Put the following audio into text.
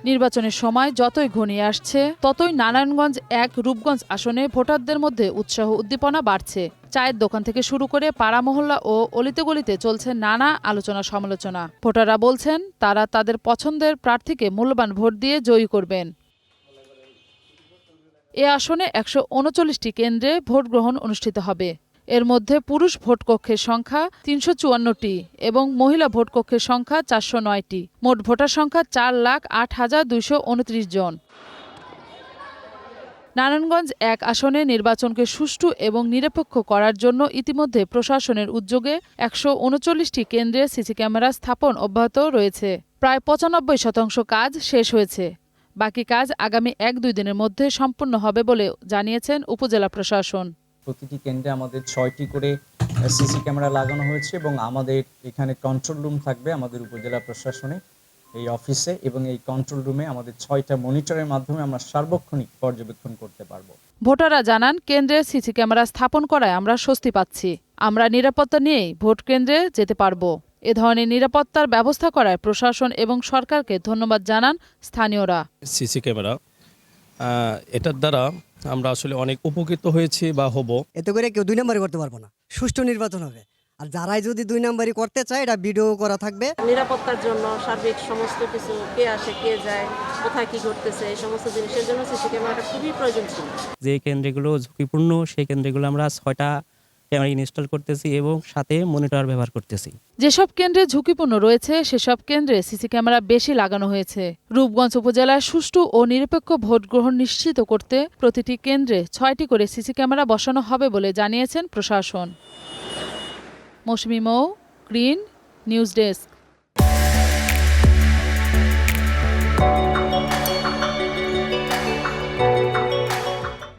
নির্বাচনের সময় যতই ঘনিয়ে আসছে ততই নারায়ণগঞ্জ ১ রূপগঞ্জ আসনে ভোটারদের মধ্যে উৎসাহ উদ্দীপনা বাড়ছে। চায়ের দোকান থেকে শুরু করে পাড়া মহল্লা ও অলিতে গলিতে চলছে নানা আলোচনা সমালোচনা। ভোটাররা বলছেন তারা তাদের পছন্দের প্রার্থীকে মূল্যবান ভোট দিয়ে জয়ী করবেন। এ আসনে ১৩৯টি কেন্দ্রে ভোট গ্রহণ অনুষ্ঠিত হবে। এর মধ্যে পুরুষ ভোটকক্ষের সংখ্যা ৩৫৪টি এবং মহিলা ভোটকক্ষের সংখ্যা ৪০৯টি। মোট ভোটার সংখ্যা ৪,০৮,২২৯ জন। নারায়ণগঞ্জ ১ আসনে নির্বাচনকে সুষ্ঠু এবং নিরপেক্ষ করার জন্য ইতিমধ্যে প্রশাসনের উদ্যোগে ১৩৯টি কেন্দ্রে সিসি ক্যামেরা স্থাপন অব্যাহত রয়েছে। প্রায় ৯৫% কাজ শেষ হয়েছে। বাকি কাজ আগামী ১-২ দিনের মধ্যে সম্পন্ন হবে বলে জানিয়েছেন উপজেলা প্রশাসন। প্রতিটি কেন্দ্রে আমাদের ৬টি করে সিসি ক্যামেরা লাগানো হয়েছে এবং আমাদের এখানে কন্ট্রোল রুম থাকবে আমাদের উপজেলা প্রশাসনে এই অফিসে, এবং এই কন্ট্রোল রুমে আমাদের ৬টা মনিটরের মাধ্যমে আমরা সার্বক্ষণিক পর্যবেক্ষণ করতে পারবো। ভোটাররা জানান, কেন্দ্রে সিসি ক্যামেরা স্থাপন করায় আমরা স্বস্তি পাচ্ছি। আমরা নিরাপত্তা নিয়েই ভোট কেন্দ্রে যেতে পারবো। এ ধরনের নিরাপত্তার ব্যবস্থা করায় প্রশাসন এবং সরকারকে ধন্যবাদ জানান স্থানীয়রা। সিসি ক্যামেরা এটার দ্বারা আমরা আসলে অনেক উপকৃত হয়েছি বা হব। এতে করে কেউ ২ নম্বরই করতে পারবো না, সুষ্ঠু নির্বাচন হবে। আর যারাই যদি ২ নম্বরই করতে চায় এটা ভিডিও করা থাকবে। নিরাপত্তার জন্য সার্বিক সমস্ত কিছু, কে আসে কে যায়, কোথায় কি ঘটতেছে, এই সমস্ত জিনিসের জন্য সিসি ক্যামেরাটা খুবই প্রয়োজন ছিল। যে কেন্দ্রগুলো ঝুঁকিপূর্ণ সেই কেন্দ্রগুলো আমরা ৬টা ক্যামেরা ইনস্টল করতেছি এবং সাথে মনিটর ব্যবহার করতেছি। যেসব কেন্দ্রে ঝুঁকিপূর্ণ রয়েছে সেসব কেন্দ্রে সিসি ক্যামেরা বেশি লাগানো হয়েছে। রূপগঞ্জ উপজেলায় সুষ্ঠু ও নিরপেক্ষ ভোট গ্রহণ নিশ্চিত করতে প্রতিটি কেন্দ্রে ৬টি করে সিসি ক্যামেরা বসানো হবে বলে জানিয়েছেন প্রশাসন। মৌসুমী মৌ, গ্রিন নিউজ ডেস্ক।